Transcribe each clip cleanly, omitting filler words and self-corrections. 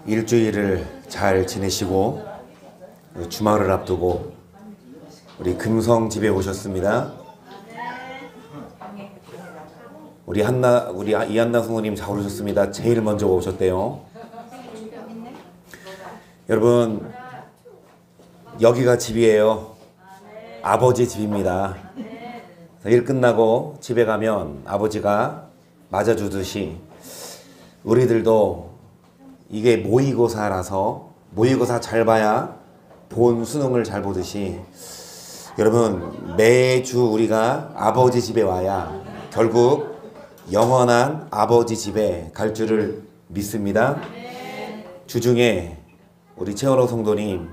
일주일을 잘 지내시고 주말을 앞두고 우리 금성 집에 오셨습니다. 우리 이한나 성도님 잘 오셨습니다. 제일 먼저 오셨대요. 여러분, 여기가 집이에요. 아버지 집입니다. 일 끝나고 집에 가면 아버지가 맞아주듯이 우리들도 이게 모의고사라서 모의고사 잘 봐야 본 수능을 잘 보듯이 여러분, 매주 우리가 아버지 집에 와야 결국 영원한 아버지 집에 갈 줄을 믿습니다. 주중에 우리 최원호 성도님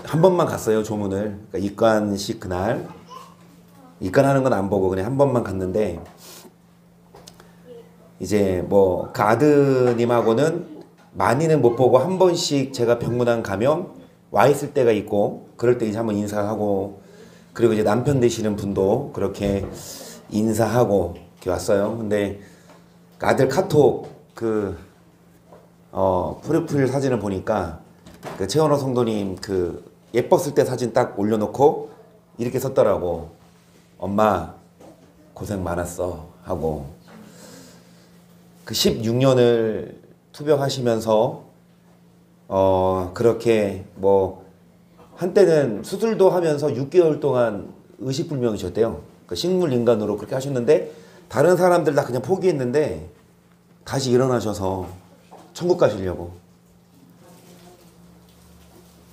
한 번만 갔어요. 조문을. 그러니까 입관식 그날 입관하는 건 안 보고 그냥 한 번만 갔는데, 이제 뭐 그 아드님하고는 많이는 못 보고 한 번씩 제가 병문안 가면 와 있을 때가 있고, 그럴 때 이제 한번 인사하고, 그리고 이제 남편 되시는 분도 그렇게 인사하고 이렇게 왔어요. 근데 그 아들 카톡 프로필 사진을 보니까 그 최원호 성도님 그 예뻤을 때 사진 딱 올려놓고 이렇게 썼더라고. 엄마 고생 많았어 하고. 그 16년을 투병하시면서 그렇게 뭐 한때는 수술도 하면서 6개월 동안 의식불명이셨대요. 그 식물인간으로 그렇게 하셨는데 다른 사람들 다 그냥 포기했는데 다시 일어나셔서 천국 가시려고.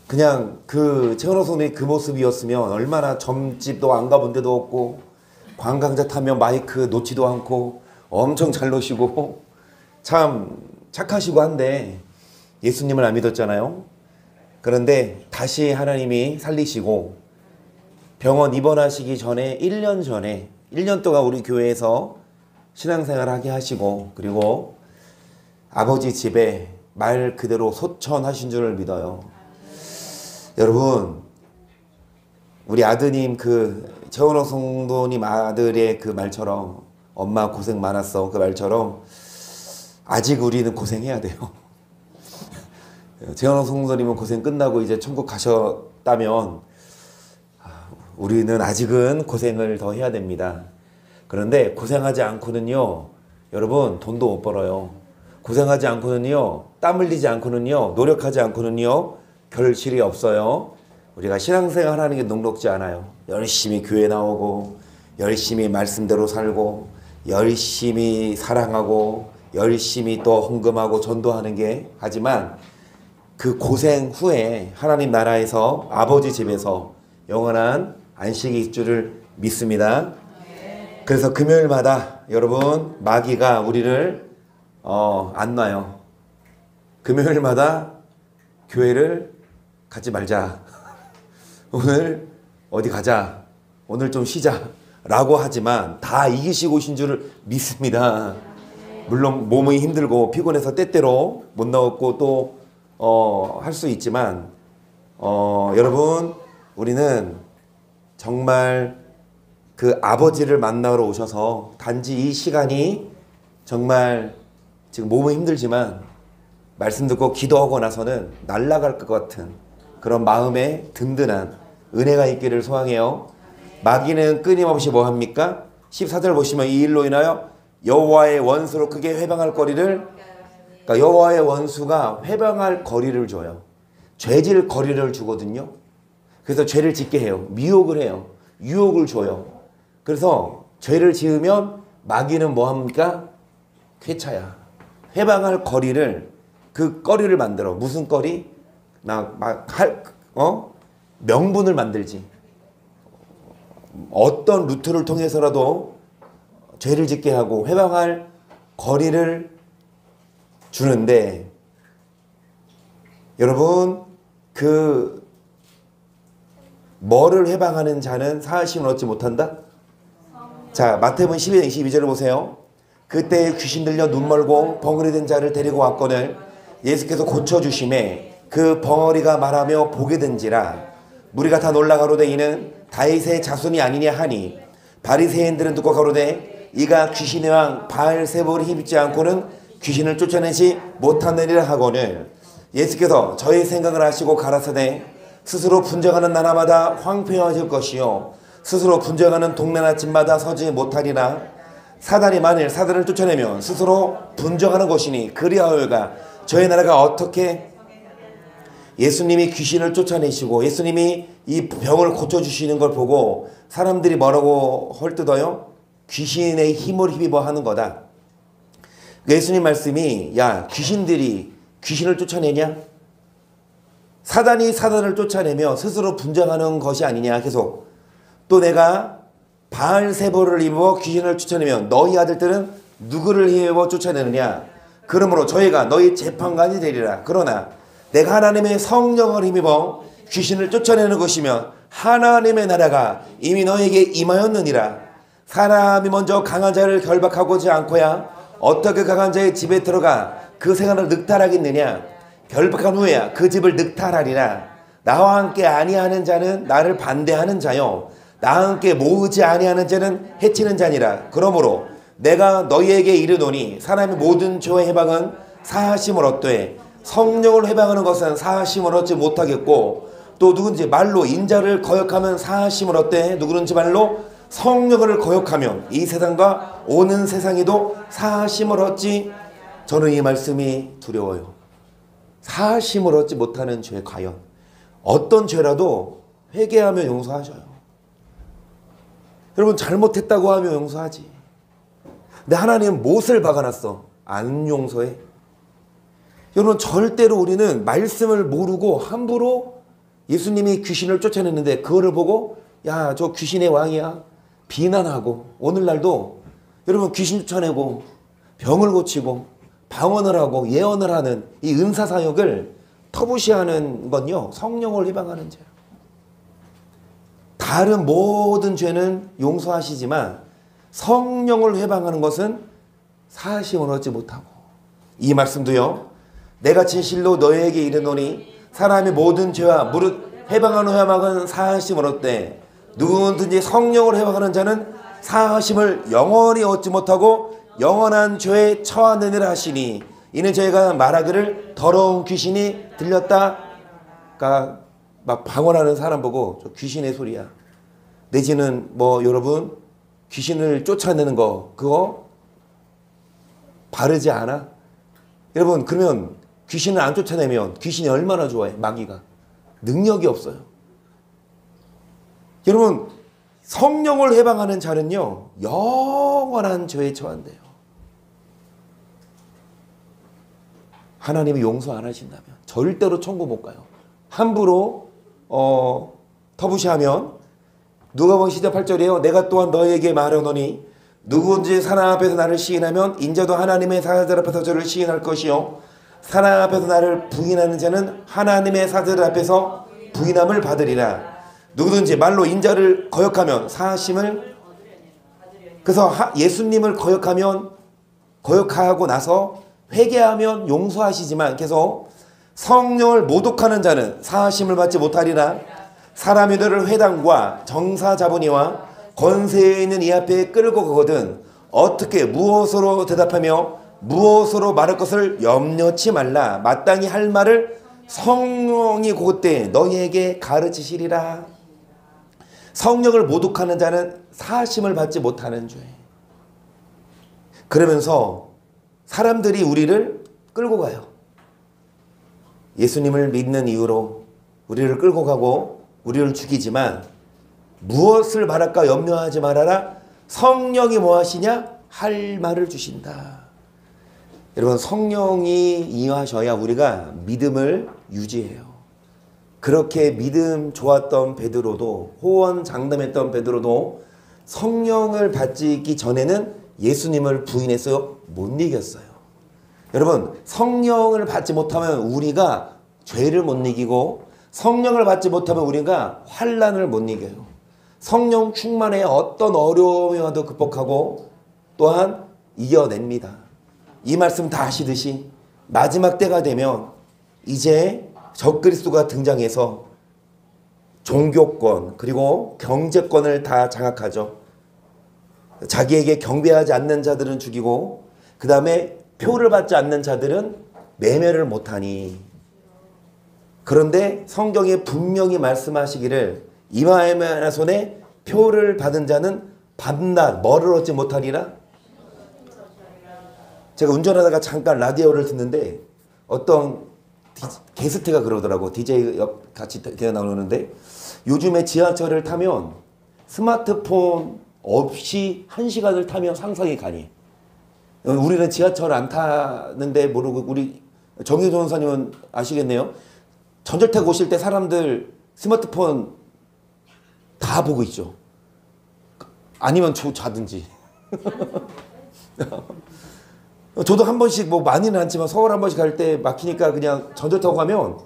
그냥 그 최원호 성도의 그 모습이었으면 얼마나 점집도 안 가본 데도 없고 관광차 타면 마이크 놓지도 않고 엄청 잘 노시고 참 착하시고 한데 예수님을 안 믿었잖아요. 그런데 다시 하나님이 살리시고 병원 입원하시기 전에 1년 전에 1년 동안 우리 교회에서 신앙생활 하게 하시고, 그리고 아버지 집에 말 그대로 소천하신 줄을 믿어요. 여러분, 우리 아드님 그 최원호 성도님 아들의 그 말처럼 엄마 고생 많았어 그 말처럼 아직 우리는 고생해야 돼요. 최원호 성도님은 고생 끝나고 이제 천국 가셨다면 우리는 아직은 고생을 더 해야 됩니다. 그런데 고생하지 않고는요, 여러분 돈도 못 벌어요. 고생하지 않고는요, 땀 흘리지 않고는요, 노력하지 않고는요 결실이 없어요. 우리가 신앙생활 하는 게 녹록지 않아요. 열심히 교회 나오고 열심히 말씀대로 살고 열심히 사랑하고 열심히 또 헌금하고 전도하는 게, 하지만 그 고생 후에 하나님 나라에서 아버지 집에서 영원한 안식이 있을 줄을 믿습니다. 그래서 금요일마다 여러분 마귀가 우리를 안 놔요. 금요일마다 교회를 가지 말자, 오늘 어디 가자, 오늘 좀 쉬자 라고 하지만 다 이기시고 오신 줄을 믿습니다. 물론 몸이 힘들고 피곤해서 때때로 못 나왔고 또 할 수 있지만 여러분, 우리는 정말 그 아버지를 만나러 오셔서 단지 이 시간이 정말 지금 몸은 힘들지만 말씀 듣고 기도하고 나서는 날아갈 것 같은 그런 마음의 든든한 은혜가 있기를 소망해요. 마귀는 끊임없이 뭐 합니까? 14절 보시면 이 일로 인하여 여호와의 원수로 크게 회방할 거리를, 그러니까 여호와의 원수가 회방할 거리를 줘요. 죄질 거리를 주거든요. 그래서 죄를 짓게 해요. 미혹을 해요. 유혹을 줘요. 그래서 죄를 지으면 마귀는 뭐 합니까? 쾌차야. 회방할 거리를, 그 거리를 만들어. 무슨 거리? 명분을 만들지. 어떤 루트를 통해서라도 죄를 짓게 하고 회방할 거리를 주는데, 여러분, 그 뭐를 회방하는 자는 사하심을 얻지 못한다? 자, 마태복음 12장 22절을 보세요. 그때 귀신 들려 눈 멀고 벙어리 된 자를 데리고 왔거늘 예수께서 고쳐주심에 그 벙어리가 말하며 보게 된지라. 무리가 다 놀라 가로되 이는 다윗의 자손이 아니냐 하니, 바리새인들은 듣고 가로되 이가 귀신의 왕 바알세불을 힘입지 않고는 귀신을 쫓아내지 못하느니라 하거늘 예수께서 저희 생각을 하시고 가라사대 스스로 분쟁하는 나라마다 황폐해질 것이요 스스로 분쟁하는 동네나 집마다 서지 못하리라. 사단이 만일 사단을 쫓아내면 스스로 분쟁하는 것이니 그리하여가 저희 나라가 어떻게 예수님이 귀신을 쫓아내시고 예수님이 이 병을 고쳐주시는 걸 보고 사람들이 뭐라고 헐뜯어요? 귀신의 힘을 힘입어 하는 거다. 예수님 말씀이 야 귀신들이 귀신을 쫓아내냐? 사단이 사단을 쫓아내며 스스로 분쟁하는 것이 아니냐 계속. 또 내가 바알세보를 입어 귀신을 쫓아내면 너희 아들들은 누구를 힘입어 쫓아내느냐? 그러므로 저희가 너희 재판관이 되리라. 그러나 내가 하나님의 성령을 힘입어 귀신을 쫓아내는 것이면 하나님의 나라가 이미 너에게 임하였느니라. 사람이 먼저 강한 자를 결박하고자 않고야 어떻게 강한 자의 집에 들어가 그 생활을 늑탈하겠느냐? 결박한 후에야 그 집을 늑탈하리라. 나와 함께 아니하는 자는 나를 반대하는 자요 나와 함께 모으지 아니하는 자는 해치는 자니라. 그러므로 내가 너희에게 이르노니 사람의 모든 죄의 해방은 사하심을 얻되 성령을 해방하는 것은 사하심을 얻지 못하겠고 또 누군지 말로 인자를 거역하면 사하심을 얻되 누구든지 말로 성령을 거역하면 이 세상과 오는 세상에도 사하심을 얻지. 저는 이 말씀이 두려워요. 사하심을 얻지 못하는 죄 과연 어떤 죄라도 회개하며 용서하셔요. 여러분 잘못했다고 하며 용서하지. 근데 하나님은 못을 박아놨어. 안 용서해. 여러분 절대로 우리는 말씀을 모르고 함부로 예수님이 귀신을 쫓아냈는데 그거를 보고 야 저 귀신의 왕이야 비난하고 오늘날도 여러분 귀신 쫓아내고 병을 고치고 방언을 하고 예언을 하는 이 은사사역을 터부시하는 건요 성령을 해방하는 죄예요. 다른 모든 죄는 용서하시지만 성령을 해방하는 것은 사하심을 얻지 못하고 이 말씀도요 내가 진실로 너희에게 이르노니 사람의 모든 죄와 무릇 해방하는 회막은 사하심을 얻되 누구든지 성령을 해방하는 자는 사하심을 영원히 얻지 못하고 영원한 죄에 처하느니라 하시니 이는 저희가 말하기를 더러운 귀신이 들렸다가 막 방언하는 사람 보고 저 귀신의 소리야. 내지는 뭐 여러분 귀신을 쫓아내는 거 그거 바르지 않아? 여러분 그러면 귀신을 안 쫓아내면 귀신이 얼마나 좋아해? 마귀가 능력이 없어요. 여러분 성령을 해방하는 자는요 영원한 죄에 처한대요. 하나님이 용서 안 하신다면 절대로 천국 못 가요. 함부로 터부시하면 누가복음 10장 8절이에요. 내가 또한 너에게 말하노니 누구든지 사람 앞에서 나를 시인하면 인자도 하나님의 사자들 앞에서 저를 시인할 것이요 사람 앞에서 나를 부인하는 자는 하나님의 사자들 앞에서 부인함을 받으리라. 누구든지 말로 인자를 거역하면 사하심을 그래서 예수님을 거역하고 나서 회개하면 용서하시지만 계속 성령을 모독하는 자는 사하심을 받지 못하리라. 사람이 너를 회당과 정사자분이와 권세에 있는 이 앞에 끌고 가거든 어떻게 무엇으로 대답하며 무엇으로 말할 것을 염려치 말라. 마땅히 할 말을 성령이 그때 너희에게 가르치시리라. 성령을 모독하는 자는 사하심을 받지 못하는 죄. 그러면서 사람들이 우리를 끌고 가요. 예수님을 믿는 이유로 우리를 끌고 가고 우리를 죽이지만 무엇을 말할까 염려하지 말아라. 성령이 뭐 하시냐? 할 말을 주신다. 여러분 성령이 임하셔야 우리가 믿음을 유지해요. 그렇게 믿음 좋았던 베드로도 호언장담했던 베드로도 성령을 받기 전에는 예수님을 부인해서 못 이겼어요. 여러분 성령을 받지 못하면 우리가 죄를 못 이기고 성령을 받지 못하면 우리가 환난을 못 이겨요. 성령 충만에 어떤 어려움이 와도 극복하고 또한 이겨냅니다. 이 말씀 다 아시듯이 마지막 때가 되면 이제 적그리스도가 등장해서 종교권 그리고 경제권을 다 장악하죠. 자기에게 경배하지 않는 자들은 죽이고 그 다음에 표를 받지 않는 자들은 매매를 못하니. 그런데 성경에 분명히 말씀하시기를 이마에나 손에 표를 받은 자는 밤낮 뭐를 얻지 못하리라. 제가 운전하다가 잠깐 라디오를 듣는데 어떤 게스트가 그러더라고. DJ 같이 대화 나오는데 요즘에 지하철을 타면 스마트폰 없이 1시간을 타면 상상이 가니. 우리는 지하철 안 타는데 모르고 우리 정혜조 원사님은 아시겠네요. 전철 타고 오실 때 사람들 스마트폰 다 보고 있죠. 아니면 자든지. 저도 한 번씩 뭐 많이는 않지만 서울 한 번씩 갈 때 막히니까 그냥 전철 타고 가면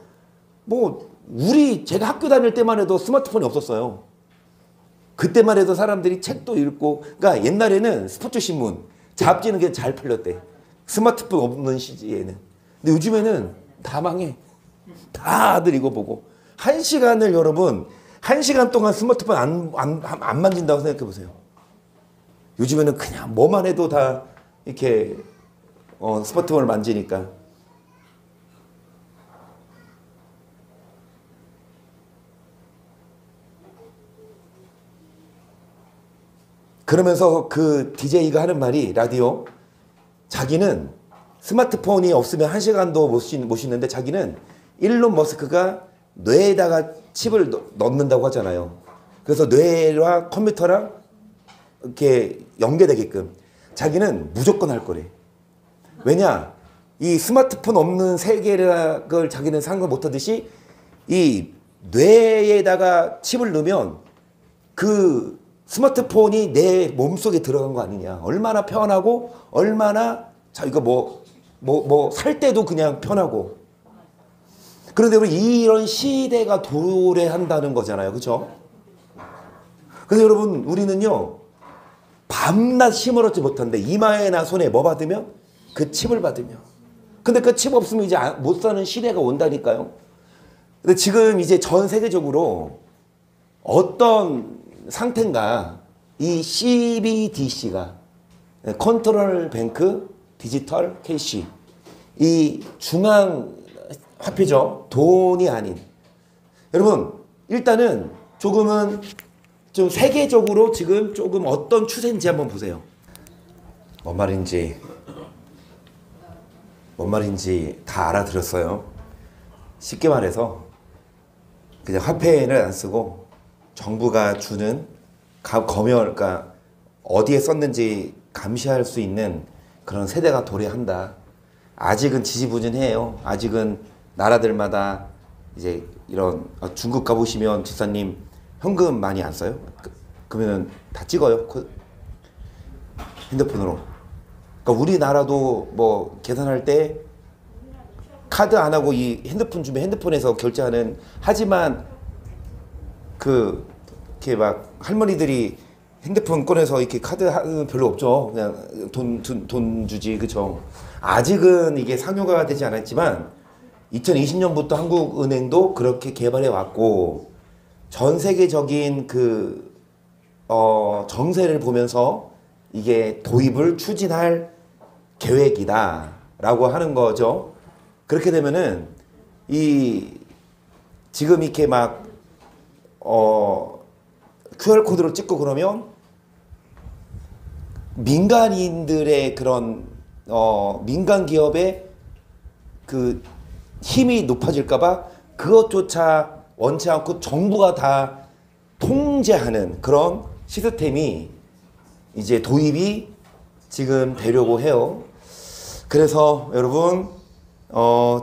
뭐 제가 학교 다닐 때만 해도 스마트폰이 없었어요. 그때만 해도 사람들이 책도 읽고, 그러니까 옛날에는 스포츠 신문, 잡지는 게 잘 팔렸대. 스마트폰 없는 시기에는. 근데 요즘에는 다 망해. 다들 이거 보고. 1시간을 여러분, 1시간 동안 스마트폰 안 만진다고 생각해 보세요. 요즘에는 그냥 뭐만 해도 다 이렇게 스마트폰을 만지니까. 그러면서 그 DJ가 하는 말이 라디오, 자기는 스마트폰이 없으면 1시간도 못 쉬는데 자기는 일론 머스크가 뇌에다가 칩을 넣는다고 하잖아요. 그래서 뇌와 컴퓨터랑 이렇게 연계되게끔 자기는 무조건 할 거래. 왜냐? 이 스마트폰 없는 세계를 자기는 상관 못하듯이 이 뇌에다가 칩을 넣으면 그 스마트폰이 내 몸속에 들어간 거 아니냐. 얼마나 편하고 얼마나 이거 뭐 살 때도 그냥 편하고. 그런데 우리 이런 시대가 도래한다는 거잖아요. 그렇죠? 그래서 여러분 우리는요. 밤낮 힘을 얻지 못한데 이마에나 손에 뭐 받으면? 그 칩을 받으면. 근데 그 칩 없으면 이제 못 사는 시대가 온다니까요. 근데 지금 이제 전 세계적으로 어떤 상태인가, 이 CBDC가 컨트롤 뱅크 디지털 캐시, 이 중앙 화폐죠. 돈이 아닌. 여러분 일단은 조금은 좀 세계적으로 지금 조금 어떤 추세인지 한번 보세요. 뭔 말인지 다 알아들었어요. 쉽게 말해서 그냥 화폐를 안 쓰고 정부가 주는 검열, 그러니까 어디에 썼는지 감시할 수 있는 그런 세대가 도래한다. 아직은 지지부진해요. 아직은 나라들마다 이제 이런 중국 가보시면 집사님 현금 많이 안 써요? 그러면 다 찍어요. 핸드폰으로. 그러니까 우리나라도 뭐 계산할 때 카드 안 하고 이 핸드폰 주면 핸드폰에서 결제하는, 하지만 이렇게 막 할머니들이 핸드폰 꺼내서 이렇게 카드 하는 별로 없죠. 그냥 돈 주지. 그쵸? 아직은 이게 상용화가 되지 않았지만 2020년부터 한국은행도 그렇게 개발해 왔고, 전 세계적인 정세를 보면서 이게 도입을 추진할 계획이다 라고 하는 거죠. 그렇게 되면은 지금 이렇게 막 QR코드로 찍고 그러면 민간인들의 그런 민간 기업의 그 힘이 높아질까봐 그것조차 원치 않고 정부가 다 통제하는 그런 시스템이 이제 도입이 지금 되려고 해요. 그래서 여러분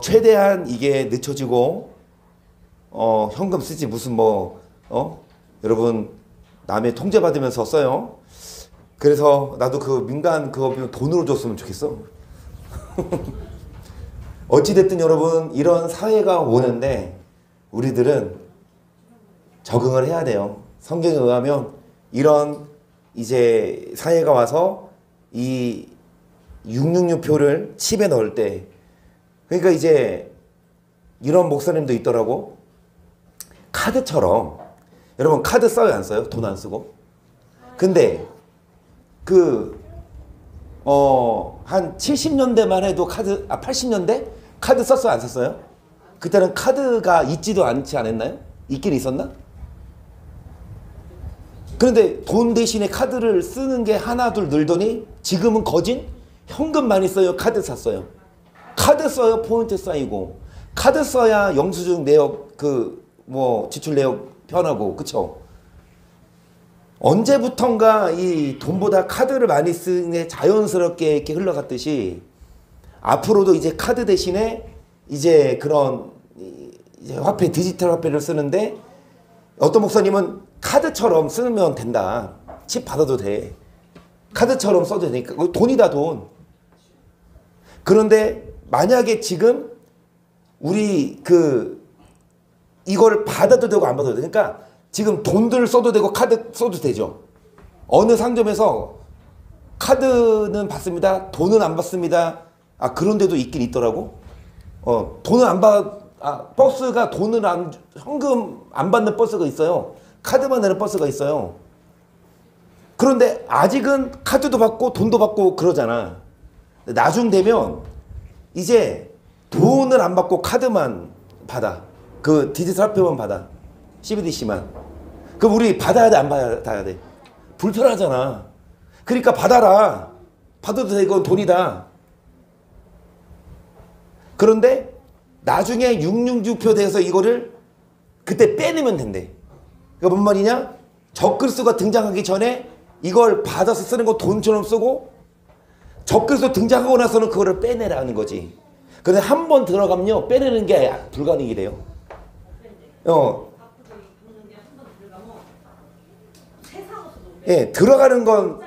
최대한 이게 늦춰지고 현금 쓰지 무슨 여러분 남의 통제받으면서 써요. 그래서 나도 그 민간 그거 돈으로 줬으면 좋겠어. 어찌됐든 여러분 이런 사회가 오는데 우리들은 적응을 해야 돼요. 성경에 의하면 이런 이제 사회가 와서 이 666표를 칩에 넣을 때, 그러니까 이제 이런 목사님도 있더라고. 카드처럼, 여러분 카드 써요 안 써요? 돈 안 쓰고. 근데 한 70년대만 해도 카드, 80년대? 카드 썼어요? 안 썼어요? 그때는 카드가 있지도 않지 않았나요? 있긴 있었나? 그런데 돈 대신에 카드를 쓰는 게 하나 둘 늘더니 지금은 거진 현금 많이 써요? 카드 샀어요? 카드 써요? 포인트 쌓이고. 카드 써야 영수증 내역 지출 내역 편하고, 그쵸? 언제부턴가 이 돈보다 카드를 많이 쓰는 게 자연스럽게 이렇게 흘러갔듯이 앞으로도 이제 카드 대신에 이제 그런 이제 화폐, 디지털 화폐를 쓰는데 어떤 목사님은 카드처럼 쓰면 된다. 칩 받아도 돼. 카드처럼 써도 되니까. 돈이다, 돈. 그런데 만약에 지금 우리 이걸 받아도 되고 안 받아도 돼. 그러니까 지금 돈들 써도 되고 카드 써도 되죠. 어느 상점에서 카드는 받습니다. 돈은 안 받습니다. 그런 데도 있긴 있더라고. 돈은 안 버스가 현금 안 받는 버스가 있어요. 카드만 내는 버스가 있어요. 그런데 아직은 카드도 받고 돈도 받고 그러잖아. 나중 되면 이제 돈을 안 받고 카드만 받아. 그 디지털 화폐만 받아. CBDC만. 그럼 우리 받아야 돼, 안 받아야 돼? 불편하잖아. 그러니까 받아라. 받아도 돼, 이건 돈이다. 그런데 나중에 666표 돼서 이거를 그때 빼내면 된대. 그러니까 뭔 말이냐? 적글수가 등장하기 전에 이걸 받아서 쓰는 거 돈처럼 쓰고 적글수 등장하고 나서는 그거를 빼내라는 거지. 근데 한 번 들어가면요, 빼내는 게 불가능이래요. 예, 들어가는 건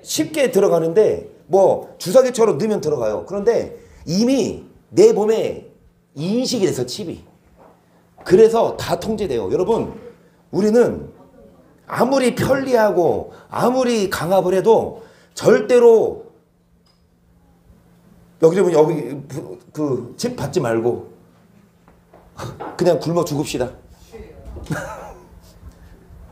쉽게 들어가는데 뭐 주사기처럼 넣으면 들어가요. 그런데 이미 내 몸에 인식이 돼서 칩이. 그래서 다 통제돼요. 여러분, 우리는 아무리 편리하고 아무리 강압을 해도 절대로 여기 칩 받지 말고 그냥 굶어 죽읍시다.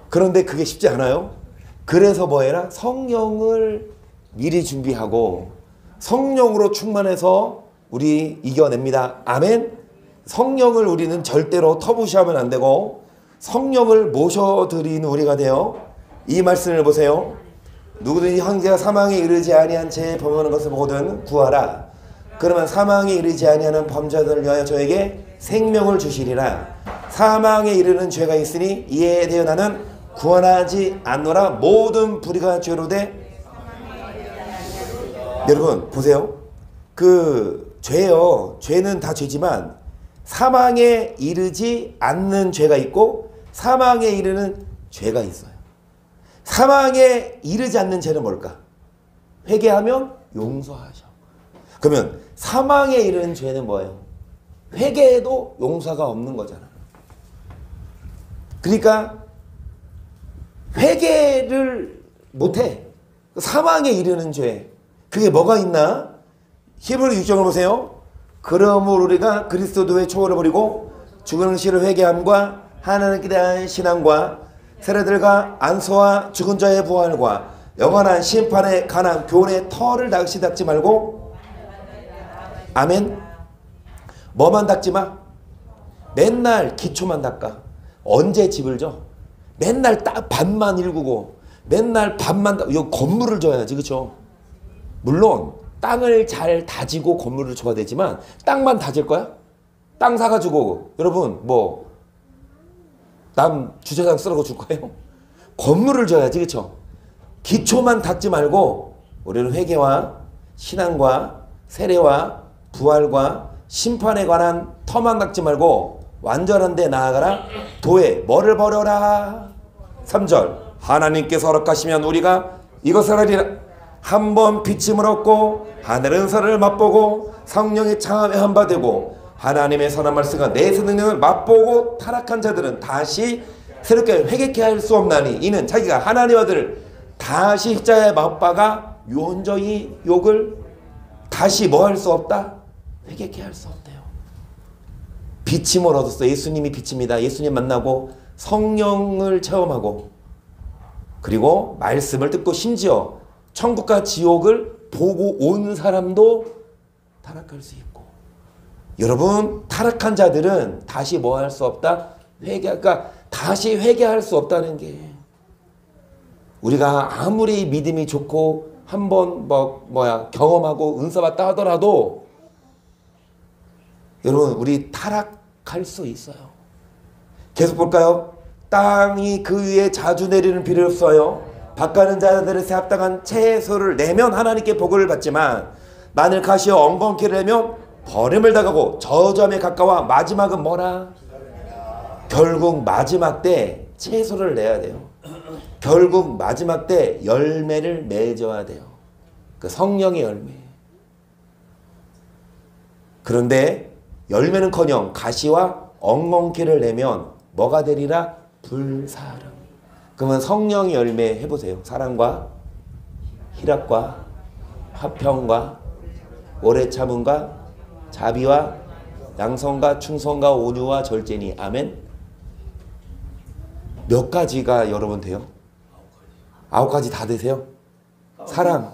그런데 그게 쉽지 않아요. 그래서 뭐 해라? 성령을 미리 준비하고 성령으로 충만해서 우리 이겨냅니다. 아멘. 성령을 우리는 절대로 터부시하면 안 되고 성령을 모셔드리는 우리가 되어 이 말씀을 보세요. 누구든지 형제가 사망에 이르지 아니한 죄에 범하는 것을 보거든 구하라. 그러면 사망에 이르지 아니하는 범죄자들을 위하여 저에게 생명을 주시리라. 사망에 이르는 죄가 있으니 이에 대하여 나는 구원하지 않노라. 모든 불의가 죄로 돼. 여러분 보세요. 죄는 다 죄지만 사망에 이르지 않는 죄가 있고 사망에 이르는 죄가 있어요. 사망에 이르지 않는 죄는 뭘까? 회개하면 용서하셔. 그러면 사망에 이르는 죄는 뭐예요? 회개해도 용서가 없는 거잖아. 그러니까 회개를 못해. 사망에 이르는 죄. 그게 뭐가 있나? 히브리 6장을 보세요. 그러므로 우리가 그리스도의 초월을 버리고 죽은 시를 회개함과 하나님께 대한 신앙과 세례들과 안수와 죽은 자의 부활과 영원한 심판에 관한 교훈의 털을 낚시 닦지 말고. 아멘. 뭐만 닦지 마? 맨날 기초만 닦아. 언제 집을 져? 맨날 딱 반만 일구고 맨날 반만 이거 건물을 줘야지, 그렇죠? 물론 땅을 잘 다지고 건물을 줘야 되지만 땅만 다질 거야? 땅 사가지고 여러분 남 주차장 쓰라고 줄 거예요? 건물을 줘야지, 그렇죠? 기초만 닦지 말고 우리는 회개와 신앙과 세례와 부활과 심판에 관한 터만 닦지 말고 완전한 데 나아가라. 도에 뭐를 버려라. 3절 하나님께서 허락하시면 우리가 이것을 하리라. 한번 비침을 얻고 하늘의 은사를 맛보고 성령의 창함에 한바되고 하나님의 선한 말씀과 내세 능력을 맛보고 타락한 자들은 다시 새롭게 회개케 할 수 없나니 이는 자기가 하나님의 아들을 다시 십자가에 맛봐가 온전히 욕을 다시 뭐 할 수 없다? 회개케 할 수 없대요. 비침을 얻었어. 예수님이 비칩니다. 예수님 만나고 성령을 체험하고 그리고 말씀을 듣고 심지어 천국과 지옥을 보고 온 사람도 타락할 수 있고, 여러분 타락한 자들은 다시 뭐 할 수 없다? 그러니까 다시 회개할 수 없다는 게, 우리가 아무리 믿음이 좋고 한번 경험하고 은사 받다 하더라도 여러분 우리 타락할 수 있어요. 계속 볼까요? 땅이 그 위에 자주 내리는 비를 없어요. 밭가는 자들의 합당한 채소를 내면 하나님께 복을 받지만 마늘 가시어 엉겅퀴를 내면 버림을 당하고 저점에 가까워. 마지막은 뭐라? 결국 마지막 때 채소를 내야 돼요. 결국 마지막 때 열매를 맺어야 돼요. 그 성령의 열매. 그런데 열매는커녕 가시와 엉겅퀴를 내면 뭐가 되리라? 불사름. 그러면 성령의 열매 해보세요. 사랑과 희락과 화평과 오래 참음과 자비와 양성과 충성과 온유와 절제니. 아멘. 몇 가지가 여러분 돼요? 9가지 다 되세요? 사랑.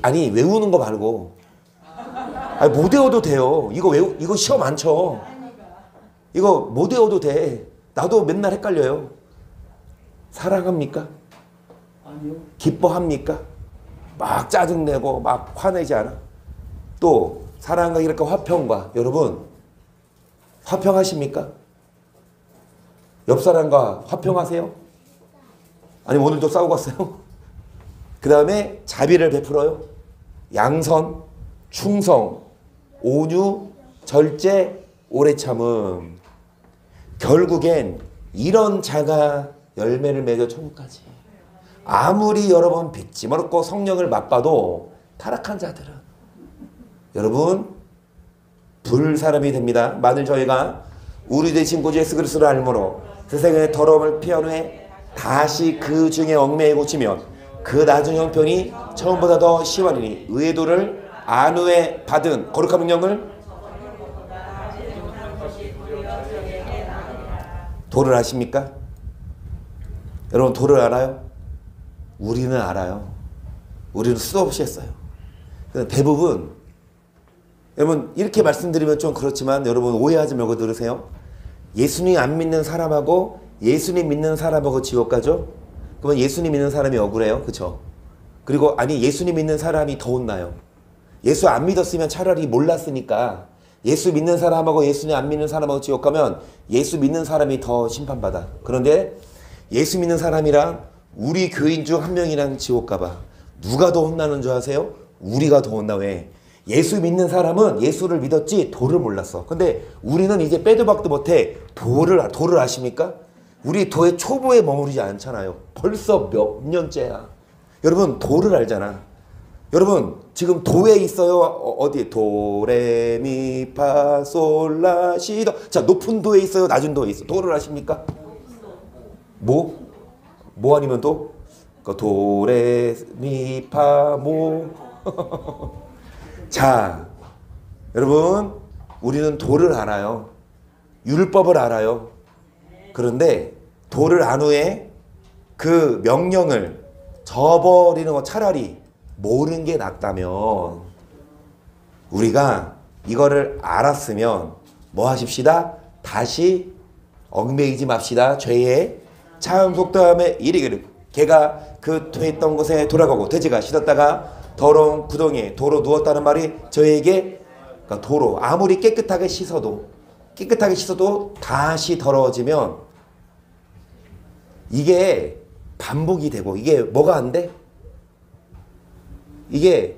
아니 외우는 거 말고. 아니, 못 외워도 돼요. 이거 시험 안 쳐. 이거 못 외워도 돼. 나도 맨날 헷갈려요. 사랑합니까? 아니요. 기뻐합니까? 막 짜증내고 막 화내지 않아? 또 사랑과 이렇게 화평과. 여러분 화평하십니까? 옆 사람과 화평하세요? 아니면 오늘도 싸우고 왔어요? 그 다음에 자비를 베풀어요? 양선, 충성, 온유, 절제, 오래 참음. 결국엔 이런 자가 열매를 맺어 천국까지. 아무리 여러분 빚지 멀었고 성령을 맛봐도 타락한 자들은 여러분 불사람이 됩니다. 만일 저희가 우리 대신 구주 예수 그리스도를 알므로 세상의 더러움을 피한 후에 다시 그 중에 얽매여 고치면 그 나중 형편이 처음보다 더 심하리니 의도를 안 후에 받은 거룩한 명령을 도를 아십니까? 여러분 도를 알아요? 우리는 알아요. 우리는 수도 없이 했어요. 대부분 여러분 이렇게 말씀드리면 좀 그렇지만 여러분 오해하지 말고 들으세요. 예수님 안 믿는 사람하고 예수님 믿는 사람하고 지옥 가죠? 그러면 예수님 믿는 사람이 억울해요. 그렇죠? 그리고 아니 예수님 믿는 사람이 더 혼나요. 예수 안 믿었으면 차라리 몰랐으니까 예수 믿는 사람하고 예수님 안 믿는 사람하고 지옥 가면 예수 믿는 사람이 더 심판받아. 그런데 예수 믿는 사람이랑 우리 교인 중 한 명이랑 지옥 가봐. 누가 더 혼나는 줄 아세요? 우리가 더 혼나. 왜? 예수 믿는 사람은 예수를 믿었지 도를 몰랐어. 근데 우리는 이제 빼도 박도 못해. 도를 아십니까? 우리 도의 초보에 머무르지 않잖아요. 벌써 몇 년째야. 여러분 도를 알잖아. 여러분 지금 도에 있어요? 어디에? 도레미파솔라시도. 자, 높은 도에 있어요? 낮은 도에 있어요? 도를 아십니까? 뭐 아니면 도? 도레미파모. 자, 여러분 우리는 도를 알아요. 율법을 알아요. 그런데 도를 안 후에 그 명령을 저버리는 거 차라리 모르는 게 낫다면 우리가 이거를 알았으면 뭐 하십시다? 다시 얽매이지 맙시다. 죄에 참 속담에 이르기를 개가 그 퇴했던 곳에 돌아가고 돼지가 씻었다가 더러운 구덩이에 도로 누웠다는 말이 저에게, 그러니까 도로 아무리 깨끗하게 씻어도 다시 더러워지면 이게 반복이 되고 이게 뭐가 안 돼? 이게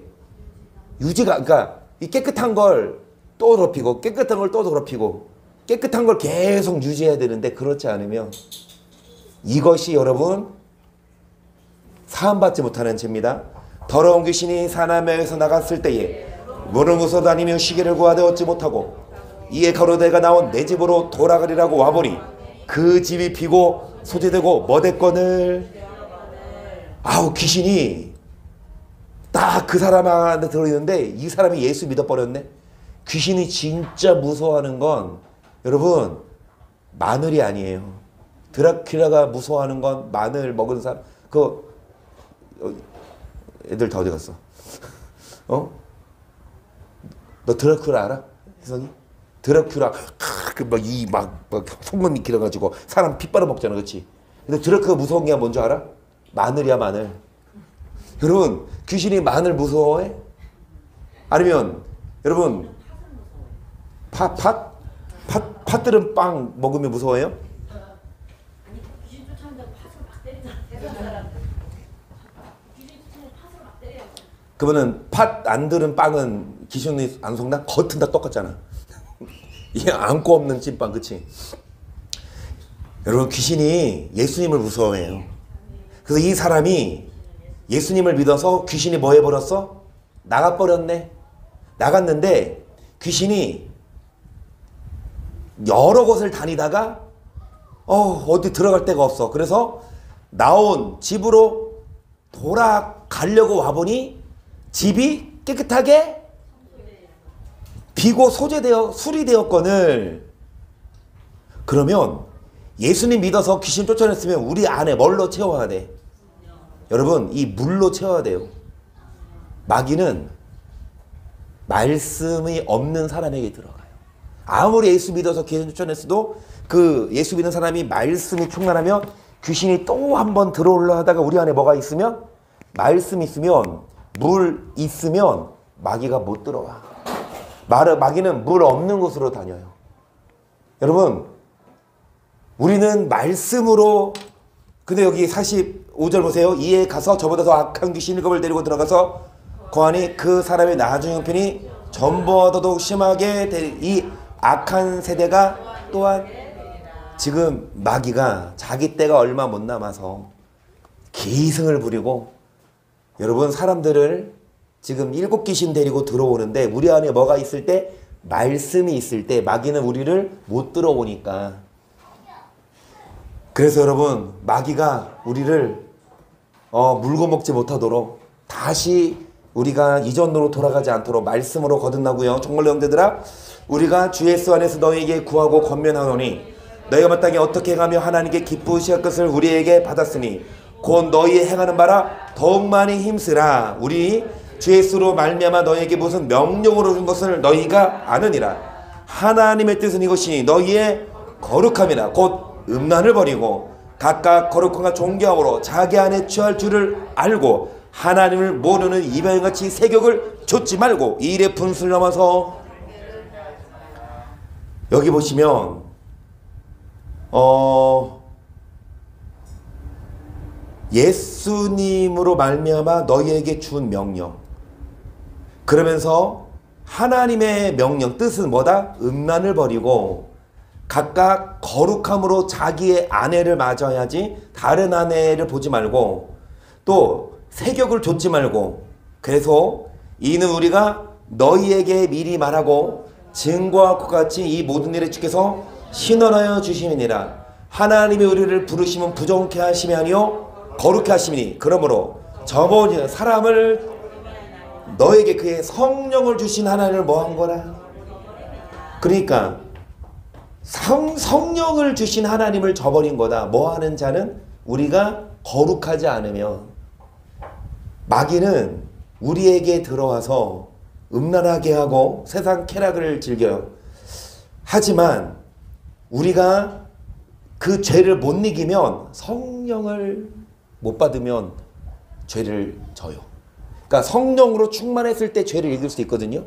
유지가, 그러니까 이 깨끗한 걸 또 더럽히고 깨끗한 걸 또 더럽히고 깨끗한 걸 계속 유지해야 되는데 그렇지 않으면 이것이 여러분 사함받지 못하는 죄입니다. 더러운 귀신이 사람에게서 나갔을 때에 물으면서 다니며 시계를 구하되 얻지 못하고 이에 가로대가 나온 내 집으로 돌아가리라고 와보니 그 집이 비고 소재되고 머대건을. 아우, 귀신이 딱 그 사람한테 들어있는데 이 사람이 예수 믿어버렸네. 귀신이 진짜 무서워하는 건 여러분 마늘이 아니에요. 드라큘라가 무서워하는 건 마늘 먹은 사람. 애들 다 어디 갔어? 어? 너 드라큘라 알아? 혜성이? 드라큘라 막 손목이 길어가지고 사람 피 빨아먹잖아, 그렇지? 근데 드라큘라 무서운 게 뭔지 알아? 마늘이야, 마늘. 여러분, 귀신이 마늘 무서워해? 아니면 여러분 팥들은 빵 먹으면 무서워해요? 아니 귀신 쫓아온다고 팥을 막 때리잖아. 대선 사람들. 귀신 쫓아오면 팥을 막 때려요. 그러면은 팥 안 들은 빵은 귀신이 안 속나? 겉은 다 똑같잖아. 이게 안고 없는 찐빵, 그치? 여러분, 귀신이 예수님을 무서워해요. 그래서 이 사람이 예수님을 믿어서 귀신이 뭐 해버렸어? 나가버렸네. 나갔는데 귀신이 여러 곳을 다니다가 어디 들어갈 데가 없어. 그래서 나온 집으로 돌아가려고 와보니 집이 깨끗하게 비고 소재되어 수리되었거늘. 그러면 예수님 믿어서 귀신 쫓아냈으면 우리 안에 뭘로 채워야 돼? 여러분, 이 물로 채워야 돼요. 마귀는 말씀이 없는 사람에게 들어가요. 아무리 예수 믿어서 귀신 쫓아냈어도 그 예수 믿는 사람이 말씀이 충만하면 귀신이 또 한 번 들어올라 하다가 우리 안에 뭐가 있으면, 말씀 있으면, 물 있으면 마귀가 못 들어와. 마귀는 물 없는 곳으로 다녀요. 여러분, 우리는 말씀으로, 근데 여기 45절 보세요. 이에 가서 저보다 더 악한 귀신 7을 데리고 들어가서 거하니 그 사람의 나중 형편이 전보다 더더욱 심하게 이 악한 세대가 또한, 지금 마귀가 자기 때가 얼마 못 남아서 기승을 부리고, 여러분, 사람들을 지금 7 귀신 데리고 들어오는데 우리 안에 뭐가 있을 때? 말씀이 있을 때 마귀는 우리를 못 들어오니까. 그래서 여러분, 마귀가 우리를 물고 먹지 못하도록 다시 우리가 이전으로 돌아가지 않도록 말씀으로 거듭나고요. 정말로 형제들아, 우리가 주 예수 안에서 너희에게 구하고 권면하노니 너희가 마땅히 어떻게 행하며 하나님께 기쁘시할 것을 우리에게 받았으니 곧 너희 행하는 바라 더욱 많이 힘쓰라. 우리 주 예수로 말미암아 너희에게 무슨 명령으로 준 것을 너희가 아느니라. 하나님의 뜻은 이것이니 너희의 거룩함이라. 곧 음란을 버리고 각각 거룩함과 존경함으로 자기 안에 취할 줄을 알고 하나님을 모르는 이방인같이 세격을 좇지 말고 이 일의 분수를 넘어서, 여기 보시면 예수님으로 말미암아 너희에게 준 명령, 그러면서 하나님의 명령 뜻은 뭐다? 음란을 버리고 각각 거룩함으로 자기의 아내를 맞아야지 다른 아내를 보지 말고 또 세격을 좇지 말고. 그래서 이는 우리가 너희에게 미리 말하고 증거와 같이 이 모든 일에 주께서 신원하여 주심이니라. 하나님이 우리를 부르시면 부정케 하심이 아니요 거룩케 하심이니 그러므로 저번 사람을 너에게 그의 성령을 주신 하나님을 뭐 한 거라? 그러니까 성령을 주신 하나님을 저버린 거다. 뭐 하는 자는 우리가 거룩하지 않으면. 마귀는 우리에게 들어와서 음란하게 하고 세상 쾌락을 즐겨요. 하지만 우리가 그 죄를 못 이기면, 성령을 못 받으면 죄를 져요. 그러니까 성령으로 충만했을 때 죄를 이길 수 있거든요.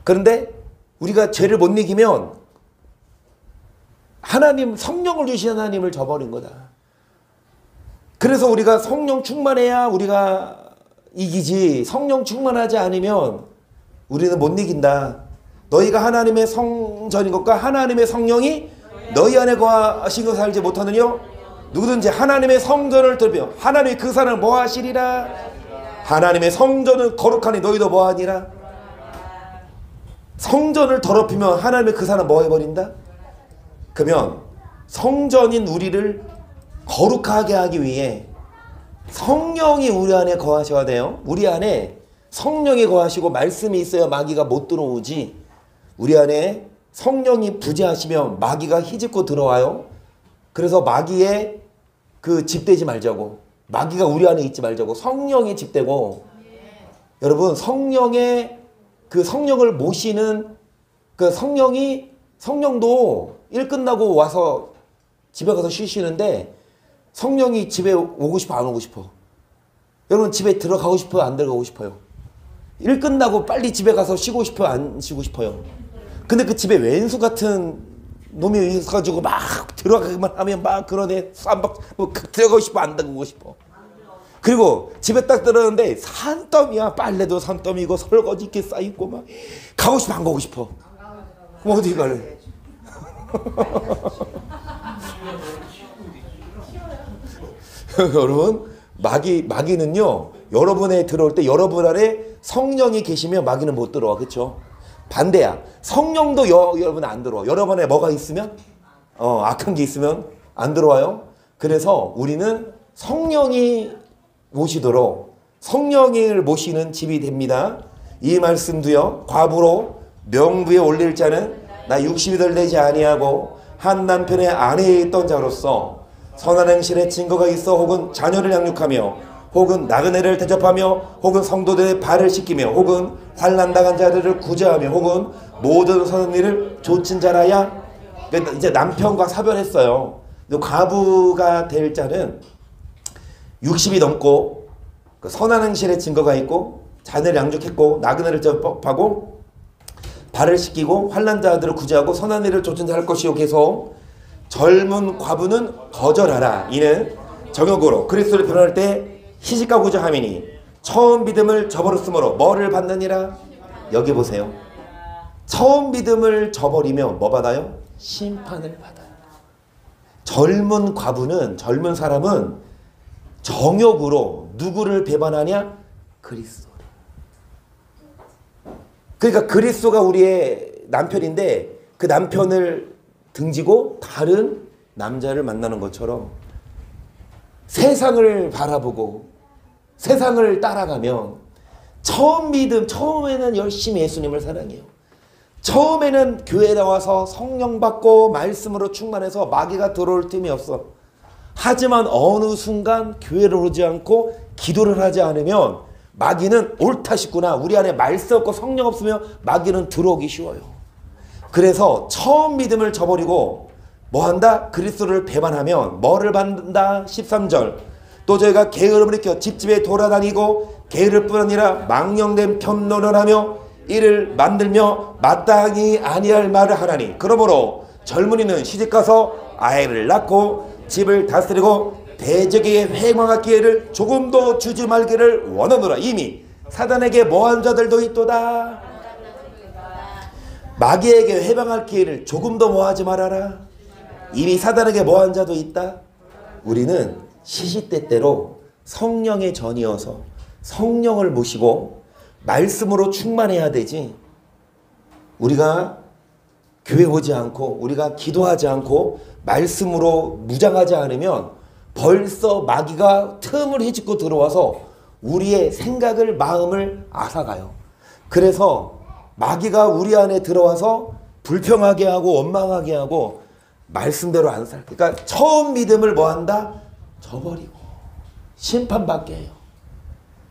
그런데 우리가 죄를 못 이기면 하나님, 성령을 주신 하나님을 저버린 거다. 그래서 우리가 성령 충만해야 우리가 이기지, 성령 충만하지 않으면 우리는 못 이긴다. 너희가 하나님의 성전인 것과 하나님의 성령이 너희 안에 거하신 것을 알지 못하느냐? 누구든지 하나님의 성전을 더럽히면 하나님이 그 사람을 뭐 하시리라? 하나님의 성전은 거룩하니 너희도 뭐 하니라? 성전을 더럽히면 하나님이 그 사람 뭐 해버린다? 그러면 성전인 우리를 거룩하게 하기 위해 성령이 우리 안에 거하셔야 돼요. 우리 안에 성령이 거하시고 말씀이 있어야 마귀가 못 들어오지. 우리 안에 성령이 부재하시면 마귀가 희집고 들어와요. 그래서 마귀에 집되지 말자고. 마귀가 우리 안에 있지 말자고. 성령이 집되고 여러분 성령의 그 성령을 모시는 그 성령도 일 끝나고 와서 집에 가서 쉬시는데 성령이 집에 오고 싶어 안 오고 싶어? 여러분 집에 들어가고 싶어요 안 들어가고 싶어요? 일 끝나고 빨리 집에 가서 쉬고 싶어요 안 쉬고 싶어요? 근데 그 집에 왼수 같은 놈이 있어가지고 막 들어가기만 하면 막 그러네 뭐 들어가고 싶어 안 들어가고 싶어? 그리고 집에 딱 들어오는데 산더미야. 빨래도 산더미고 설거지 이렇게 쌓이고 막 가고 싶어 안 가고 싶어? 그럼 어디 갈래? 여러분 마귀는요 여러분에 들어올 때 여러분 안에 성령이 계시면 마귀는 못 들어와. 그렇죠? 반대야. 성령도 여러분 안 들어와. 여러분 안에 뭐가 있으면 악한 게 있으면 안 들어와요. 그래서 우리는 성령이 모시도록 성령을 모시는 집이 됩니다. 이 말씀도요. 과부로 명부에 올릴 자는 나 60이 되지 아니하고 한 남편의 아내에 있던 자로서 선한 행실에 증거가 있어 혹은 자녀를 양육하며 혹은 나그네를 대접하며 혹은 성도들의 발을 씻기며 혹은 환난당한 자들을 구제하며 혹은 모든 선한 일을 좇은 자라야. 그러니까 이제 남편과 사별했어요. 과부가 될 자는 60이 넘고 선한 행실에 증거가 있고 자녀를 양육했고 나그네를 대접하고 발을 씻기고 환난 자들을 구제하고 선한 일을 좇은 자 할 것이요. 계속 젊은 과부는 거절하라. 이는 정욕으로 그리스도를 변할 때 시집가고자 함이니 처음 믿음을 저버렸으므로 뭐를 받느니라. 여기 보세요. 처음 믿음을 저버리면 뭐 받아요? 심판을 받아요. 젊은 과부는 젊은 사람은 정욕으로 누구를 배반하냐? 그리스도를. 그러니까 그리스도가 우리의 남편인데 그 남편을 등지고 다른 남자를 만나는 것처럼 세상을 바라보고 세상을 따라가면 처음에는 열심히 예수님을 사랑해요. 처음에는 교회에 나와서 성령 받고 말씀으로 충만해서 마귀가 들어올 틈이 없어. 하지만 어느 순간 교회를 오지 않고 기도를 하지 않으면 마귀는 옳다 싶구나. 우리 안에 말씀 없고 성령 없으면 마귀는 들어오기 쉬워요. 그래서 처음 믿음을 저버리고 뭐한다? 그리스도를 배반하면 뭐를 받는다? 13절. 또 저희가 게으름을 일으켜 집집에 돌아다니고 게으를 뿐 아니라 망령된 편론을 하며 이를 만들며 마땅히 아니할 말을 하나니 그러므로 젊은이는 시집가서 아이를 낳고 집을 다스리고 대적에게 회망할 기회를 조금도 주지 말기를 원하노라. 이미 사단에게 모한 자들도 있도다. 마귀에게 회방할 기회를 조금도 모하지 말아라. 이미 사단에게 모한 자도 있다. 우리는 시시때때로 성령의 전이어서 성령을 모시고 말씀으로 충만해야 되지. 우리가 교회 오지 않고 우리가 기도하지 않고 말씀으로 무장하지 않으면 벌써 마귀가 틈을 헤집고 들어와서 우리의 생각을 마음을 앗아가요. 그래서 마귀가 우리 안에 들어와서 불평하게 하고 원망하게 하고 말씀대로 안 살. 그러니까 처음 믿음을 뭐한다? 저버리고 심판받게 해요.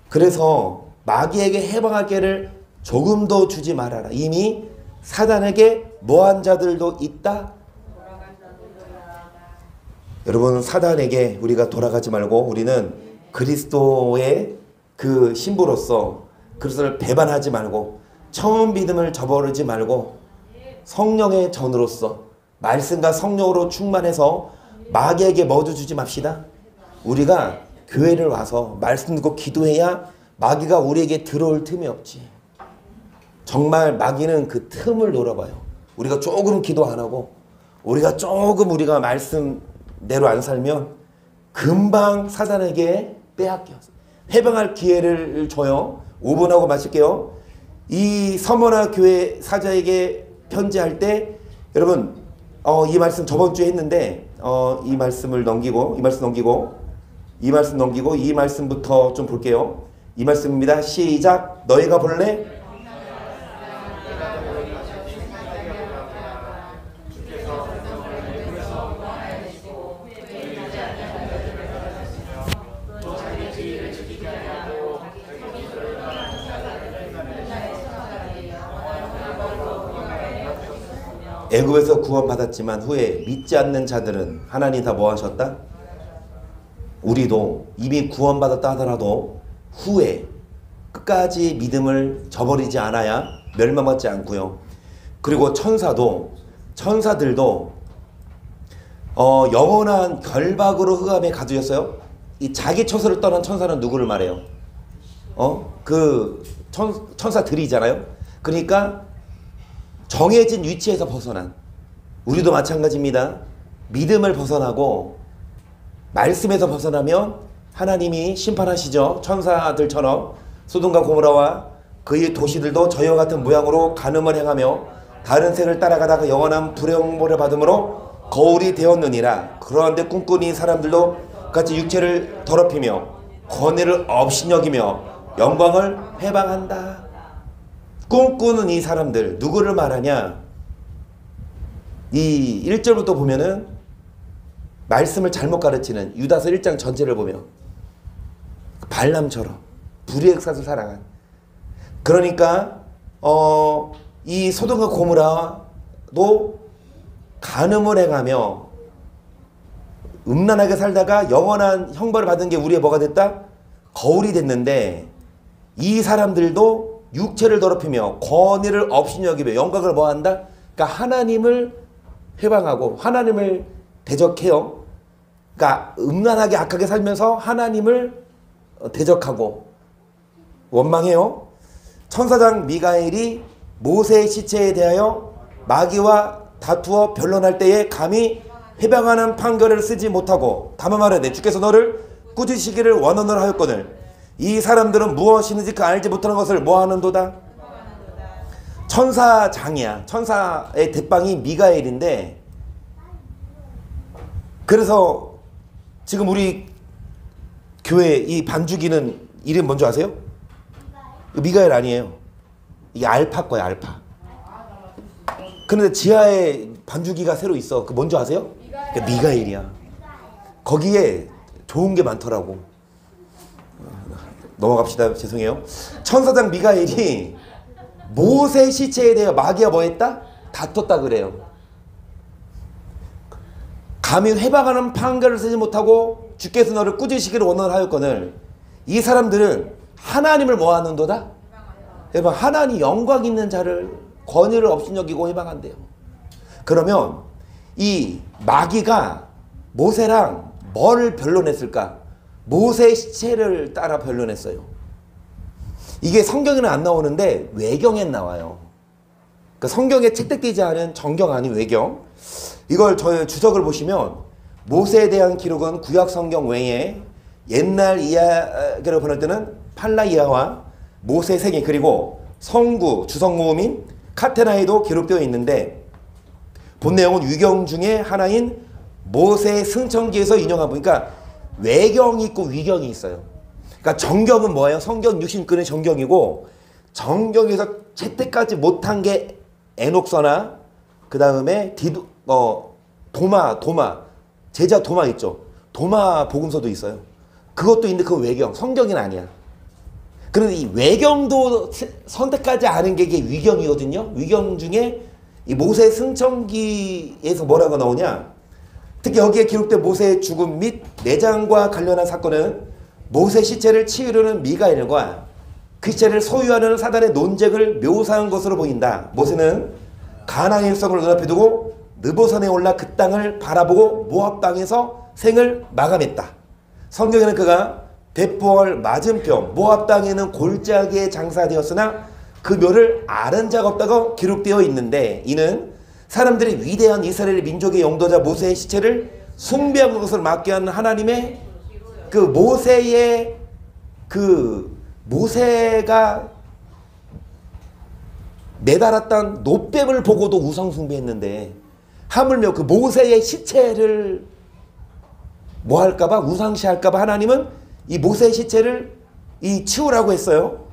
그래서 마귀에게 해방할 기회를 조금도 주지 말아라. 이미 사단에게 모한 자들도 있다. 여러분 사단에게 우리가 돌아가지 말고 우리는 그리스도의 그 신부로서 그리스도를 배반하지 말고 처음 믿음을 저버리지 말고 성령의 전으로서 말씀과 성령으로 충만해서 마귀에게 뭐도 주지 맙시다. 우리가 교회를 와서 말씀 듣고 기도해야 마귀가 우리에게 들어올 틈이 없지. 정말 마귀는 그 틈을 노려봐요. 우리가 조금 기도 안 하고 우리가 말씀대로 안 살면 금방 사단에게 빼앗겨서 해방할 기회를 줘요. 5분 하고 마칠게요. 이 서머나 교회 사자에게 편지할 때 여러분 이 말씀 저번 주에 했는데 이 말씀을 넘기고 이 말씀부터 좀 볼게요. 이 말씀입니다. 시작. 너희가 볼래? 애굽에서 구원받았지만 후에 믿지 않는 자들은 하나님 다 뭐 하셨다? 우리도 이미 구원받았다 하더라도 후에 끝까지 믿음을 저버리지 않아야 멸망받지 않고요. 그리고 천사들도 영원한 결박으로 흑암에 가두셨어요. 이 자기 처소를 떠난 천사는 누구를 말해요? 그 천사들이잖아요. 그러니까 정해진 위치에서 벗어난, 우리도 마찬가지입니다. 믿음을 벗어나고 말씀에서 벗어나면 하나님이 심판하시죠. 천사들처럼 소돔과 고모라와 그의 도시들도 저희와 같은 모양으로 간음을 행하며 다른 색을 따라가다가 영원한 불행벌을 받음으로 거울이 되었느니라. 그러한데 꿈꾸는 사람들도 같이 육체를 더럽히며 권위를 업신여기며 영광을 회방한다. 꿈꾸는 이 사람들 누구를 말하냐? 이 1절부터 보면은 말씀을 잘못 가르치는 유다서 1장 전체를 보면 발람처럼 불의의 사슬 살아간, 그러니까 이 소돔과 고모라도 간음을 행하며 음란하게 살다가 영원한 형벌을 받은 게 우리의 뭐가 됐다? 거울이 됐는데, 이 사람들도 육체를 더럽히며 권위를 업신여기며 영광을 뭐한다? 그러니까 하나님을 회방하고 하나님을 대적해요. 그러니까 음란하게 악하게 살면서 하나님을 대적하고 원망해요. 천사장 미가엘이 모세의 시체에 대하여 마귀와 다투어 변론할 때에 감히 회방하는 판결을 쓰지 못하고 다만 말하되 주께서 너를 꾸짖으시기를 원언을 하였거늘 이 사람들은 무엇이든지 그 알지 못하는 것을 뭐하는도다? 천사장이야. 천사의 대빵이 미가엘인데, 그래서 지금 우리 교회 이 반주기는 이름 뭔지 아세요? 미가엘 아니에요. 이게 알파 거야, 알파. 그런데 지하에 반주기가 새로 있어. 그 뭔지 아세요? 미가엘이야. 거기에 좋은 게 많더라고. 넘어갑시다. 죄송해요. 천사장 미가엘이 모세 시체에 대해 마귀가 뭐 했다? 다퉜다 그래요. 감히 회방하는 판결을 쓰지 못하고 주께서 너를 꾸짖으시기를 원언하였거늘 이 사람들은 하나님을 뭐 하는도다? 회방. 하나님 영광 있는 자를 권위를 업신여기고 회방한대요. 그러면 이 마귀가 모세랑 뭘 변론했을까? 모세의 시체를 따라 변론했어요. 이게 성경에는 안 나오는데 외경엔 나와요. 그러니까 성경에 채택되지 않은 정경 아닌 외경. 이걸 저희 주석을 보시면 모세에 대한 기록은 구약 성경 외에 옛날 이야기를 보낼 때는 팔라이아와 모세 세계 그리고 성구 주석 모음인 카테나에도 기록되어 있는데, 본 내용은 위경 중에 하나인 모세 승천기에서 인용한, 그러니까 외경이 있고 위경이 있어요. 그러니까 정경은 뭐예요? 성경 육신권의 정경이고, 정경에서 채택하지 못한 게 에녹서나 그 다음에 도마 제자 도마 있죠. 도마 복음서도 있어요. 그것도 있는데 그건 외경, 성경은 아니야. 그런데 이 외경도 선택하지 않은 게 이게 위경이거든요. 위경 중에 이 모세 승천기에서 뭐라고 나오냐? 특히 여기에 기록된 모세의 죽음 및 내장과 관련한 사건은 모세 시체를 치우려는 미가엘과 그 시체를 소유하려는 사단의 논쟁을 묘사한 것으로 보인다. 모세는 가나안의 일성을 눈앞에 두고 느보산에 올라 그 땅을 바라보고 모압 땅에서 생을 마감했다. 성경에는 그가 벳부얼 맞은편 모압 땅에는 골짜기에 장사되었으나 그 묘를 아는 자가 없다고 기록되어 있는데, 이는 사람들이 위대한 이스라엘 민족의 영도자 모세의 시체를 숭배한 것을 막게 하는 하나님의 그 모세의 그 모세가 매달았던 노뱀을 보고도 우상 숭배했는데, 하물며 그 모세의 시체를 뭐 할까봐, 우상시할까봐 하나님은 이 모세의 시체를 치우라고 했어요.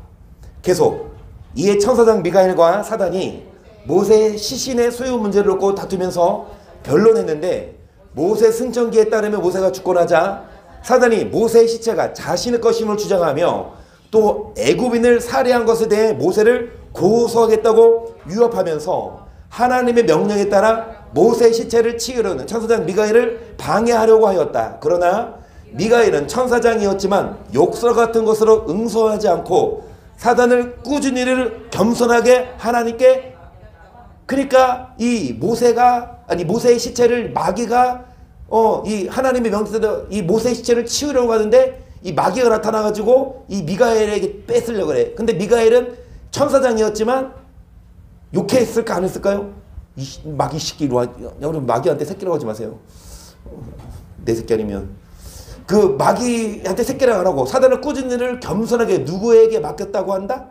계속 이에 천사장 미가엘과 사단이 모세의 시신의 소유 문제를 놓고 다투면서 변론했는데, 모세 승천기에 따르면 모세가 죽고 나자 사단이 모세의 시체가 자신의 것임을 주장하며 또 애굽인을 살해한 것에 대해 모세를 고소하겠다고 위협하면서 하나님의 명령에 따라 모세의 시체를 치우려는 천사장 미가엘을 방해하려고 하였다. 그러나 미가엘은 천사장이었지만 욕설 같은 것으로 응수하지 않고 사단을 꾸준히 겸손하게 하나님께, 그러니까 이 모세의 시체를 마귀가 이 하나님의 명령대로 이 모세의 시체를 치우려고 하는데 이 마귀가 나타나가지고 이 미가엘에게 뺏으려고 그래. 근데 미가엘은 천사장이었지만 욕했을까 안 했을까요? 이 마귀 새끼 이리 와. 여러분 마귀한테 새끼라고 하지 마세요. 내 새끼 아니면. 그 마귀한테 새끼라고 안 하고 사단을 꾸준히 겸손하게 누구에게 맡겼다고 한다?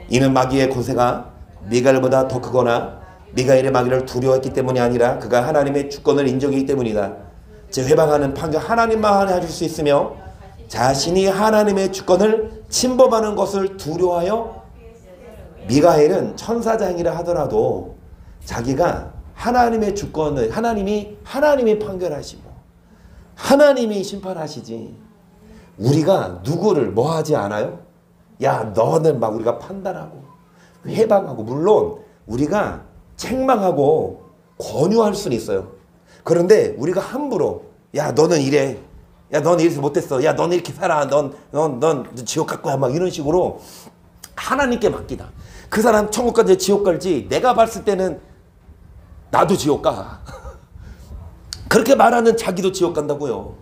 이는 마귀의 권세가 미가엘보다 더 크거나 미가엘의 마귀를 두려워했기 때문이 아니라 그가 하나님의 주권을 인정했기 때문이다. 제 회방하는 판결 하나님만 해줄 수 있으며 자신이 하나님의 주권을 침범하는 것을 두려워하여 미가엘은 천사장이라 하더라도 자기가 하나님의 주권을 하나님이 판결하시고 하나님이 심판하시지 우리가 누구를 뭐 하지 않아요? 야 너는 막 우리가 판단하고 회방하고 물론 우리가 책망하고 권유할 수는 있어요. 그런데 우리가 함부로 야 너는 이래, 야 너는 이렇게 못했어, 야 너는 이렇게 살아, 넌 지옥 갈 거야 막 이런 식으로 하나님께 맡기다. 그 사람 천국 갈지 지옥 갈지 내가 봤을 때는 나도 지옥 가. 그렇게 말하는 자기도 지옥 간다고요.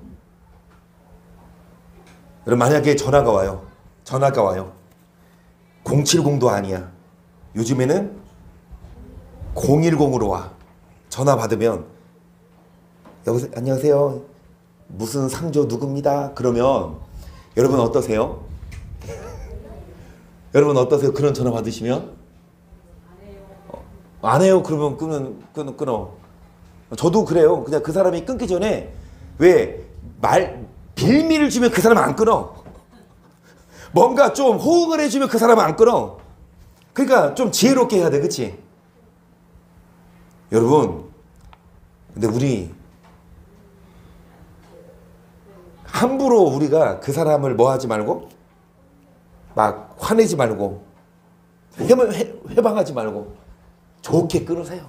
여러분 만약에 전화가 와요. 070도 아니야. 요즘에는 010으로 와. 전화 받으면 여보세요? 안녕하세요. 무슨 상조 누굽니다. 그러면 여러분 어떠세요? 여러분 어떠세요? 그런 전화 받으시면? 안 해요. 그러면 끊어. 저도 그래요. 그냥 그 사람이 끊기 전에 빌미를 주면 그 사람은 안 끊어. 뭔가 좀 호응을 해주면 그 사람은 안 끊어. 그러니까 좀 지혜롭게 해야 돼. 그치? 여러분 근데 우리 함부로 우리가 그 사람을 뭐 하지 말고 막 화내지 말고 회방하지 말고 좋게 끊으세요.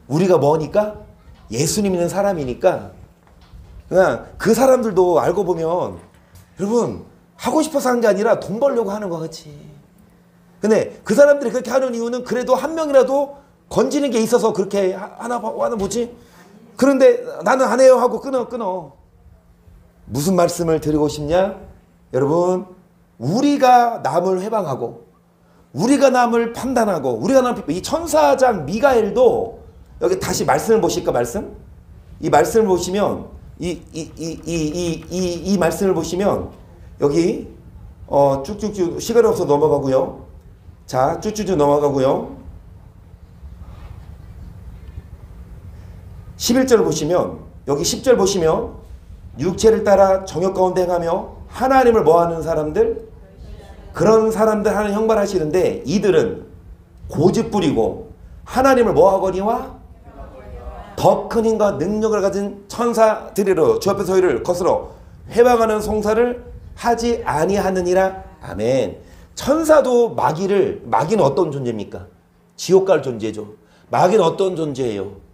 우리가 뭐니까 예수님 있는 사람이니까 그냥 그 사람들도 알고 보면 여러분 하고 싶어서 한 게 아니라 돈 벌려고 하는 거 같이. 근데 그 사람들이 그렇게 하는 이유는 그래도 한 명이라도 건지는 게 있어서 그렇게 하나 보지. 그런데 나는 안 해요 하고 끊어. 무슨 말씀을 드리고 싶냐? 여러분 우리가 남을 회방하고 우리가 남을 판단하고 이 천사장 미가엘도 여기 다시 말씀을 보실까? 이 말씀을 보시면 이 말씀을 보시면 여기 쭉쭉쭉 시간이 없어 넘어가고요. 자 쭉쭉쭉 넘어가고요. 11절을 보시면 여기 10절 보시면 육체를 따라 정욕 가운데 행하며 하나님을 뭐하는 사람들? 그런 사람들 하는 형벌하시는데 이들은 고집 부리고 하나님을 뭐하거니와 더 큰 힘과 능력을 가진 천사들이로 주 앞에 서기를 거스러 회방하는 송사를 하지 아니하느니라. 아멘. 천사도 마귀는 어떤 존재입니까? 지옥 갈 존재죠. 마귀는 어떤 존재예요?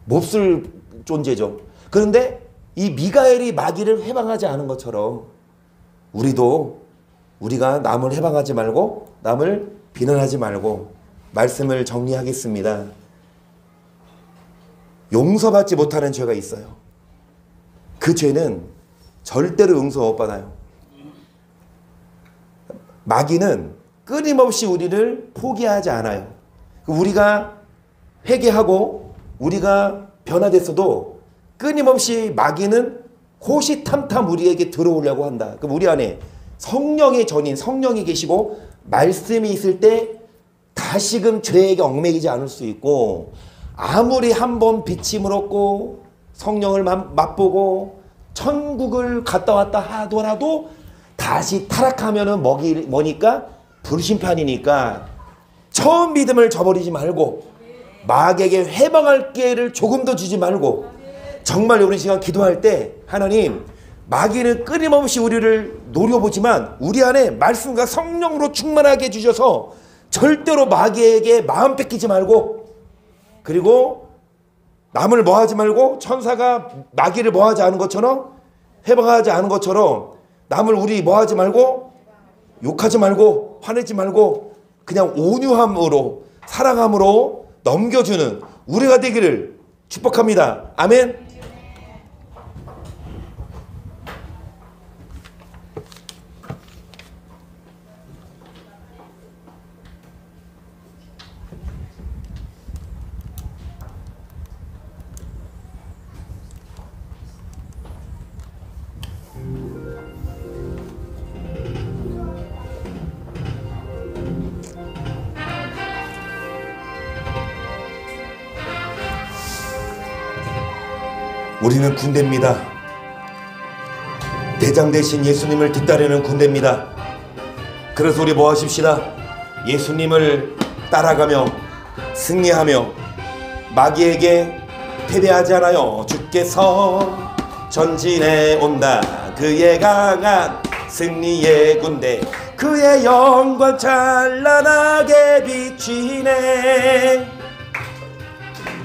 몹쓸 존재죠. 그런데 이 미가엘이 마귀를 해방하지 않은 것처럼 우리가 남을 해방하지 말고 남을 비난하지 말고 말씀을 정리하겠습니다. 용서받지 못하는 죄가 있어요. 그 죄는 절대로 용서 못 받아요. 마귀는 끊임없이 우리를 포기하지 않아요. 우리가 회개하고 우리가 변화됐어도 끊임없이 마귀는 호시탐탐 우리에게 들어오려고 한다. 그럼 우리 안에 성령의 전인 성령이 계시고 말씀이 있을 때 다시금 죄에게 얽매이지 않을 수 있고 아무리 한번 비침을 얻고 성령을 맛보고 천국을 갔다 왔다 하더라도 다시 타락하면은 뭐니까 불심판이니까 처음 믿음을 저버리지 말고 마귀에게 해방할 기회를 조금 더 주지 말고 정말 우리 시간 기도할 때 하나님 마귀는 끊임없이 우리를 노려보지만 우리 안에 말씀과 성령으로 충만하게 해주셔서 절대로 마귀에게 마음 뺏기지 말고, 그리고 남을 뭐하지 말고, 천사가 마귀를 뭐하지 않은 것처럼, 해방하지 않은 것처럼 남을 우리 뭐하지 말고, 욕하지 말고, 화내지 말고, 그냥 온유함으로, 사랑함으로 넘겨주는 우리가 되기를 축복합니다. 아멘. 우리는 군대입니다. 대장 대신 예수님을 뒤따르는 군대입니다. 그래서 우리 뭐 하십시다. 예수님을 따라가며 승리하며 마귀에게 패배하지 않아요. 주께서 전진해 온다. 그의 강한 승리의 군대, 그의 영광 찬란하게 비치네.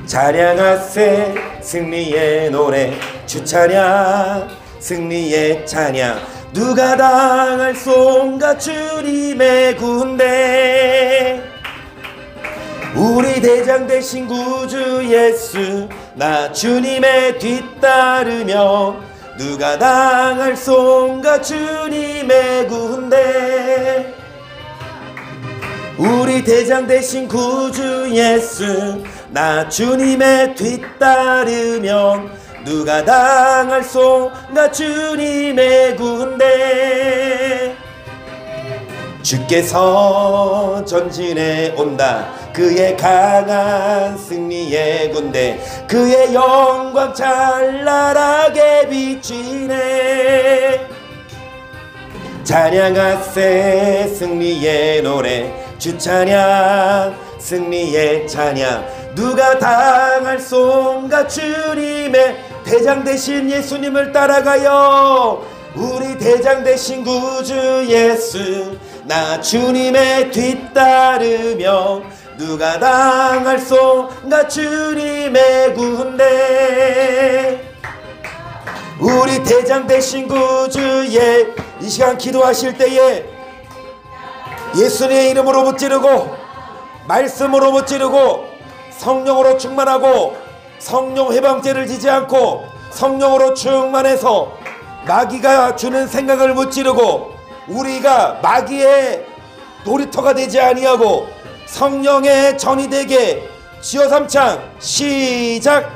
찬양하세 승리의 노래, 주 찬양 승리의 찬양. 누가 당할 손과 주님의 군대, 우리 대장 되신 구주 예수, 나 주님의 뒤따르며 누가 당할 손과 주님의 군대, 우리 대장 되신 구주 예수, 나 주님의 뒤따르면 누가 당할 손과 주님의 군대. 주께서 전진해 온다. 그의 강한 승리의 군대, 그의 영광 찬란하게 비치네. 찬양하세 승리의 노래, 주 찬양 승리의 찬양. 누가 당할 손과 주님의 대장 되신 예수님을 따라가요. 우리 대장 되신 구주 예수, 나 주님의 뒤따르며 누가 당할 손과 주님의 군대, 우리 대장 되신 구주 이 시간 기도하실 때에 예수님의 이름으로 무찌르고, 말씀으로 무찌르고, 성령으로 충만하고, 성령 해방죄를 지지 않고 성령으로 충만해서 마귀가 주는 생각을 무찌르고, 우리가 마귀의 놀이터가 되지 아니하고 성령의 전이 되게. 지어 삼창 시작.